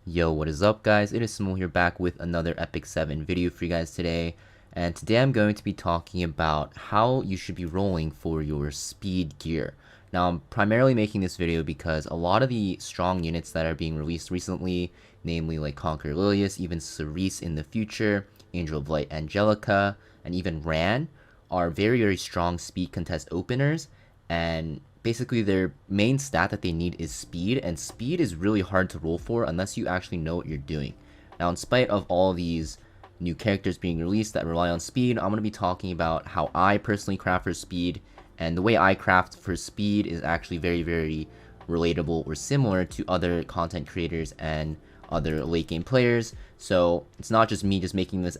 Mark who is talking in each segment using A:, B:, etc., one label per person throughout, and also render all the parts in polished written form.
A: Yo, what is up guys? It is Samool here, back with another Epic 7 video for you guys today. And today I'm going to be talking about how you should be rolling for your speed gear. Now I'm primarily making this video because a lot of the strong units that are being released recently, namely like Conqueror Lilius, even Cerise in the future, Angel of Light Angelica, and even Ran, are very strong speed contest openers, and basically their main stat that they need is speed, and speed is really hard to roll for unless you actually know what you're doing. Now, in spite of all these new characters being released that rely on speed, I'm going to be talking about how I personally craft for speed, and the way I craft for speed is actually very relatable or similar to other content creators and other late game players. So it's not just me just making this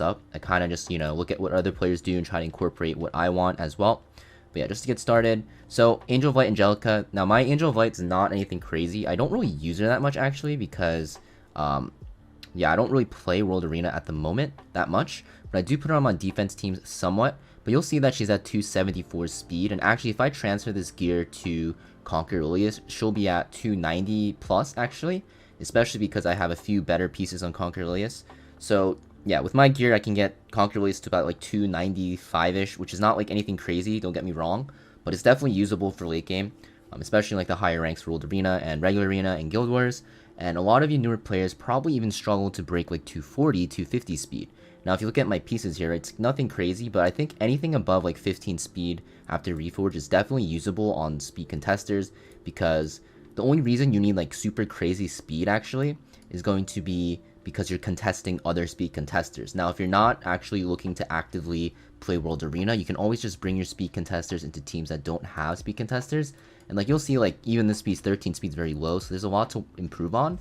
A: up. I kind of just, look at what other players do and try to incorporate what I want as well. But yeah, just to get started, so Angel of Light Angelica. Now my Angel of Light is not anything crazy. I don't really use her that much actually because, yeah, I don't really play World Arena at the moment that much. But I do put her on my defense teams somewhat. But you'll see that she's at 274 speed. And actually, if I transfer this gear to Conqueror Lilius, she'll be at 290 plus actually. Especially because I have a few better pieces on Conqueror Lilius. So yeah, with my gear, I can get Conqueror Lilius to about like 295-ish, which is not like anything crazy, don't get me wrong, but it's definitely usable for late game, especially like the higher ranks for World Arena and Regular Arena and Guild Wars. And a lot of you newer players probably even struggle to break like 240, 250 speed. Now, if you look at my pieces here, it's nothing crazy, but I think anything above like 15 speed after Reforge is definitely usable on speed contesters, because the only reason you need like super crazy speed actually is going to be because you're contesting other speed contesters. Now, if you're not actually looking to actively play World Arena, you can always just bring your speed contesters into teams that don't have speed contesters. And like you'll see, like even this speed's 13 speed's very low, so there's a lot to improve on.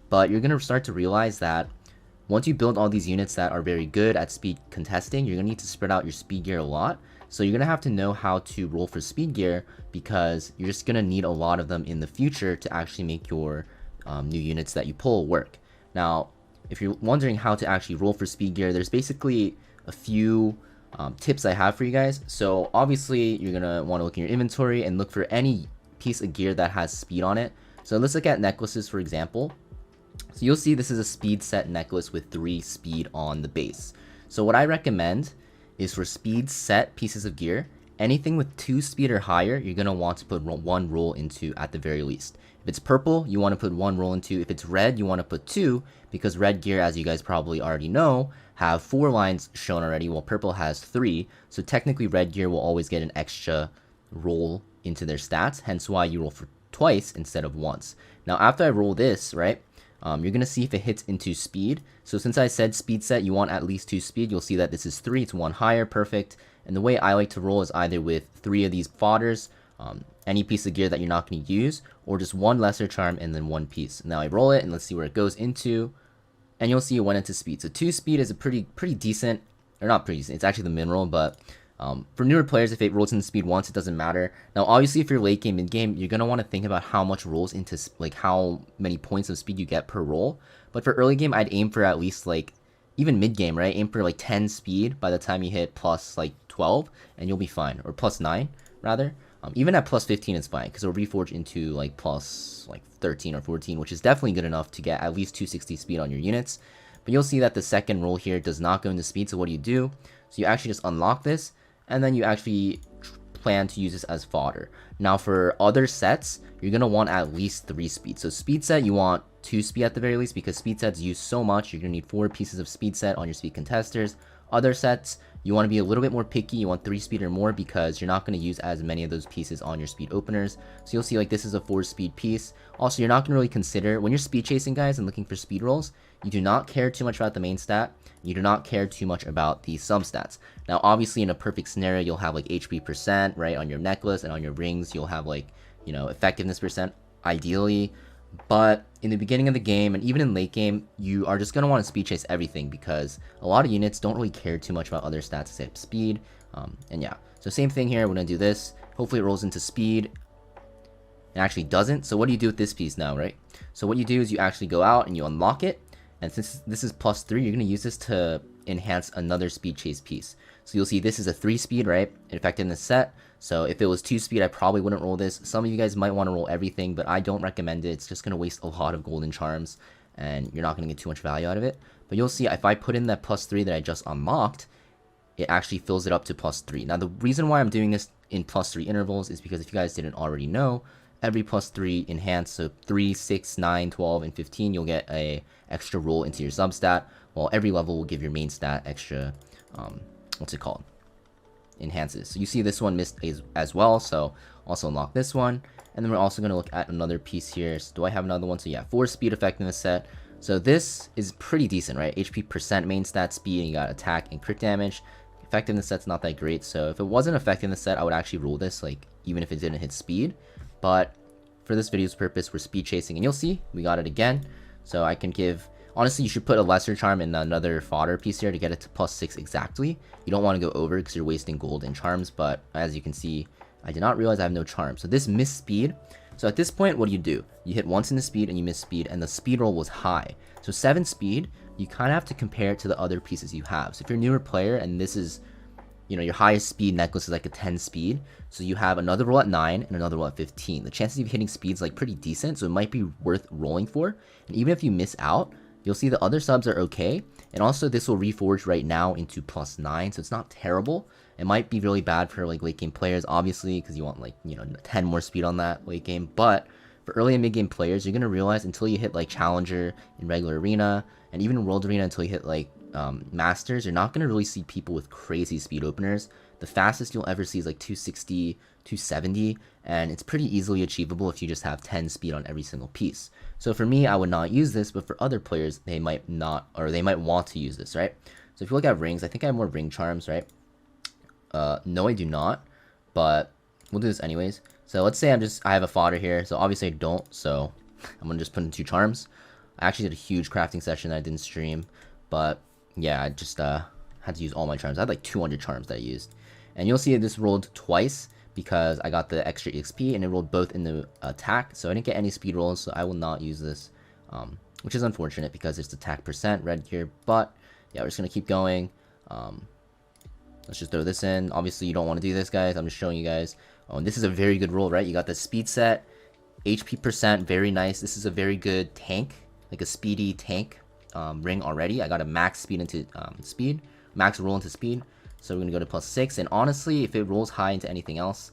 A: But you're gonna start to realize that once you build all these units that are very good at speed contesting, you're gonna need to spread out your speed gear a lot. So you're gonna have to know how to roll for speed gear, because you're just gonna need a lot of them in the future to actually make your new units that you pull work. Now, if you're wondering how to actually roll for speed gear, there's basically a few tips I have for you guys. So obviously you're gonna want to look in your inventory and look for any piece of gear that has speed on it. So let's look at necklaces, for example. So you'll see this is a speed set necklace with 3 speed on the base. So what I recommend is for speed set pieces of gear, anything with 2 speed or higher, you're gonna want to put 1 roll into at the very least. If it's purple, you want to put 1 roll into. If it's red, you want to put 2, because red gear, as you guys probably already know, have 4 lines shown already, while purple has 3. So technically red gear will always get an extra roll into their stats, hence why you roll for twice instead of once. Now after I roll this, right, you're going to see if it hits into speed. So since I said speed set, you want at least 2 speed, you'll see that this is 3, it's 1 higher, perfect. And the way I like to roll is either with 3 of these fodders, any piece of gear that you're not going to use, or just 1 lesser charm and then 1 piece. Now I roll it and let's see where it goes into, and you'll see it went into speed. So 2 speed is a pretty decent, or not pretty decent, it's actually the min roll, but for newer players, if it rolls into speed once, it doesn't matter. Now obviously if you're late game, mid game, you're going to want to think about how much rolls into, like how many points of speed you get per roll. But for early game, I'd aim for at least like, even mid game, right, aim for like 10 speed by the time you hit plus like 12, and you'll be fine, or plus 9 rather. Even at plus 15 is fine, because it'll reforge into like plus like 13 or 14, which is definitely good enough to get at least 260 speed on your units. But you'll see that the second roll here does not go into speed, so what do? So you actually just unlock this, and then you actually plan to use this as fodder. Now for other sets, you're going to want at least 3 speed. So speed set, you want 2 speed at the very least, because speed sets use so much, you're going to need 4 pieces of speed set on your speed contesters. Other sets, you want to be a little bit more picky, you want 3 speed or more, because you're not going to use as many of those pieces on your speed openers. So you'll see like this is a 4 speed piece. Also, you're not going to really consider, when you're speed chasing guys and looking for speed rolls, you do not care too much about the main stat, you do not care too much about the sub stats. Now obviously in a perfect scenario, you'll have like HP percent, right, on your necklace, and on your rings you'll have like, effectiveness percent ideally. But in the beginning of the game, and even in late game, you are just going to want to speed chase everything, because a lot of units don't really care too much about other stats except speed. And yeah, so same thing here, we're going to do this. Hopefully it rolls into speed. It actually doesn't. So what do you do with this piece now, right? So what you do is you actually go out and you unlock it. And since this is plus 3, you're going to use this to enhance another speed chase piece. So you'll see this is a 3 speed, right? Effectiveness set. So if it was 2 speed, I probably wouldn't roll this. Some of you guys might want to roll everything, but I don't recommend it. It's just going to waste a lot of golden charms, and you're not going to get too much value out of it. But you'll see if I put in that +3 that I just unlocked, it actually fills it up to +3. Now, the reason why I'm doing this in +3 intervals is because if you guys didn't already know, every +3 enhanced, so 3, 6, 9, 12, and 15, you'll get a extra roll into your substat, while every level will give your main stat extra, what's it called? Enhances. So you see this one missed as well, so also unlock this one. And then we're also going to look at another piece here. So do I have another one? So yeah, 4 speed effectiveness set. So this is pretty decent, right? HP percent main stat, speed, and you got attack and crit damage. Effectiveness set's not that great, so if it wasn't effectiveness set, I would actually roll this, like, even if it didn't hit speed. But for this video's purpose, we're speed chasing, and you'll see we got it again. So I can give, honestly, you should put a lesser charm in another fodder piece here to get it to +6 exactly. You don't want to go over because you're wasting gold and charms, but as you can see, I did not realize I have no charm. So this missed speed. So at this point, what do? You hit once in the speed and you miss speed, and the speed roll was high. So 7 speed, you kind of have to compare it to the other pieces you have. So if you're a newer player and this is, you know, your highest speed necklace is like a 10 speed, so you have another roll at 9 and another roll at 15. The chances of you hitting speed is like pretty decent, so it might be worth rolling for. And even if you miss out, you'll see the other subs are okay. And also this will reforge right now into +9, so it's not terrible. It might be really bad for like late game players, obviously, because you want like, you know, 10 more speed on that late game. But for early and mid game players, you're gonna realize until you hit like Challenger in regular arena and even World Arena, until you hit like Masters, you're not gonna really see people with crazy speed openers. The fastest you'll ever see is like 260, 270, and it's pretty easily achievable if you just have 10 speed on every single piece. So for me, I would not use this, but for other players, they might not, or they might want to use this, right? So if you look at rings, I think I have more ring charms, right? No, I do not, but we'll do this anyways. So let's say I have a fodder here, so obviously I don't, so I'm gonna just put in 2 charms. I actually did a huge crafting session that I didn't stream, but yeah, I just had to use all my charms. I had like 200 charms that I used. And you'll see this rolled twice because I got the extra XP, and it rolled both in the attack, so I didn't get any speed rolls, so I will not use this, which is unfortunate because it's attack percent red here. But yeah, we're just gonna keep going. Let's just throw this in. Obviously, you don't want to do this, guys. I'm just showing you guys. Oh, and this is a very good roll, right? You got the speed set, HP percent, very nice. This is a very good tank, like a speedy tank ring already. I got a max speed into speed, max roll into speed. So we're gonna go to +6. And honestly, if it rolls high into anything else,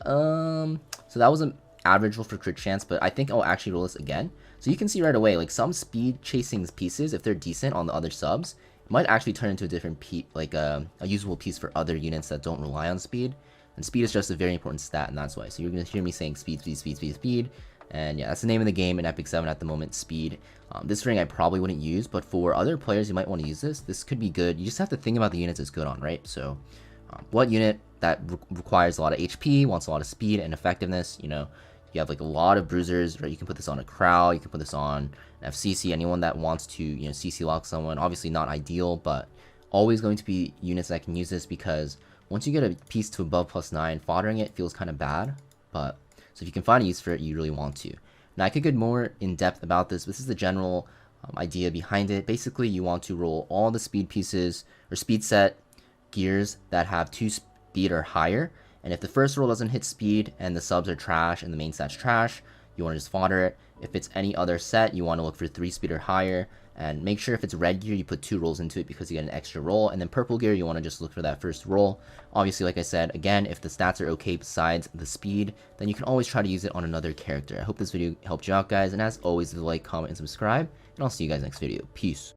A: so that was an average roll for crit chance, but I think I'll actually roll this again. So you can see right away, like some speed chasing pieces, if they're decent on the other subs, might actually turn into a different like a usable piece for other units that don't rely on speed. And speed is just a very important stat, and that's why. So you're gonna hear me saying speed, speed, speed, speed, speed. And yeah, that's the name of the game in Epic 7 at the moment, speed. This ring I probably wouldn't use, but for other players you might want to use this. This could be good. You just have to think about the units it's good on, right? So what unit that requires a lot of HP, wants a lot of speed and effectiveness, you know, you have like a lot of bruisers, right? You can put this on a Crow, you can put this on an FCC, anyone that wants to, you know, CC lock someone. Obviously not ideal, but always going to be units that can use this, because once you get a piece to above +9, foddering it feels kind of bad, but so if you can find a use for it, you really want to. Now I could get more in depth about this. This is the general idea behind it. Basically, you want to roll all the speed pieces or speed set gears that have 2 speed or higher. And if the first roll doesn't hit speed and the subs are trash and the main stat's trash, you want to just fodder it. If it's any other set, you want to look for 3 speed or higher. And make sure if it's red gear, you put 2 rolls into it because you get an extra roll. And then purple gear, you want to just look for that first roll. Obviously, like I said, again, if the stats are okay besides the speed, then you can always try to use it on another character. I hope this video helped you out, guys. And as always, like, comment, and subscribe. And I'll see you guys next video. Peace.